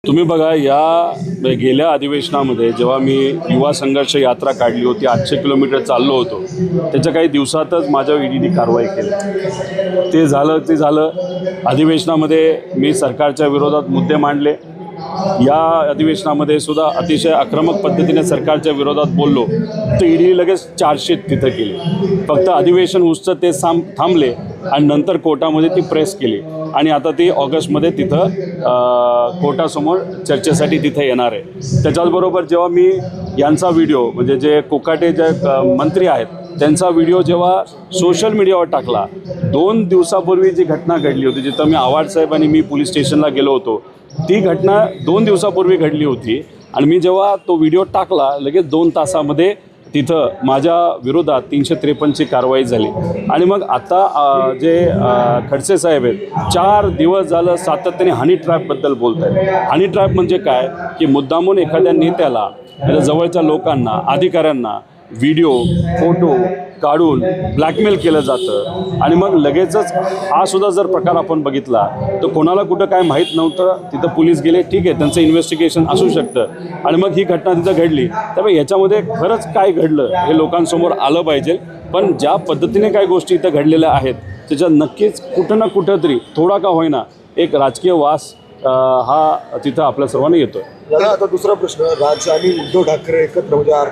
तुम्ही बघा, या गेल्या अधिवेशनामध्ये जेव्हा मी युवा संघर्ष यात्रा काढली होती, 800 किलोमीटर चाललो होतो, त्याच्या काही दिवसातच माझ्यावर ईडीने कारवाई केली. ते झालं. अधिवेशनामध्ये मी सरकारच्या विरोधात मुद्दे मांडले. या अधिवेशनामध्ये सुद्धा अतिशय आक्रमक पद्धतीने सरकारच्या विरोधात बोललो, तर ईडी लगेच चार्जशीट तिथं केली. फक्त अधिवेशन हुसतं ते थांबले आणि नंतर कोर्टामध्ये ती प्रेस केली आणि आता ती ऑगस्टमध्ये तिथं कोर्टासमोर चर्चेसाठी तिथं येणार आहे. त्याच्याचबरोबर जेव्हा मी यांचा व्हिडिओ, म्हणजे जे कोकाटे जे मंत्री आहेत, त्यांचा व्हिडिओ जेव्हा सोशल मीडियावर टाकला, 2 दिवसापूर्वी जी घटना घडली होती, जिथं मी आव्हाडसाहेब आणि मी पोलीस स्टेशनला गेलो होतो, ती घटना 2 दिवसापूर्वी घडली होती आणि मी जेव्हा तो व्हिडिओ टाकला, लगेच 2 तासामध्ये तिथं माझ्या विरोधात 353ची कारवाई झाली. आणि मग आता जे खडसे साहेब आहेत, 4 दिवस झालं सातत्याने हनी ट्रॅपबद्दल बोलत आहेत. हनी ट्रॅप म्हणजे काय, की मुद्दामून एखाद्या नेत्याला, त्याच्या जवळच्या लोकांना, अधिकाऱ्यांना व्हिडिओ, फोटो काढून ब्लॅकमेल केलं जातं आणि मग लगेचच हा सुद्धा जर प्रकार आपण बघितला तर कोणाला कुठं काय माहीत नव्हतं, तिथं पोलीस गेले, ठीक आहे, त्यांचं इन्व्हेस्टिगेशन असू शकतं आणि मग ही घटना तिथं घडली. त्यामुळे याच्यामध्ये खरंच काय घडलं हे लोकांसमोर आलं पाहिजे. पण ज्या पद्धतीने काही गोष्टी इथं घडलेल्या आहेत, त्याच्यात नक्कीच कुठं ना कुठं तरी थोडा का होईना एक राजकीय वास हा तिथं आपल्या सर्वांना येतो. आता दुसरा प्रश्न, राज आणि उद्धव ठाकरे एकत्र म्हणजे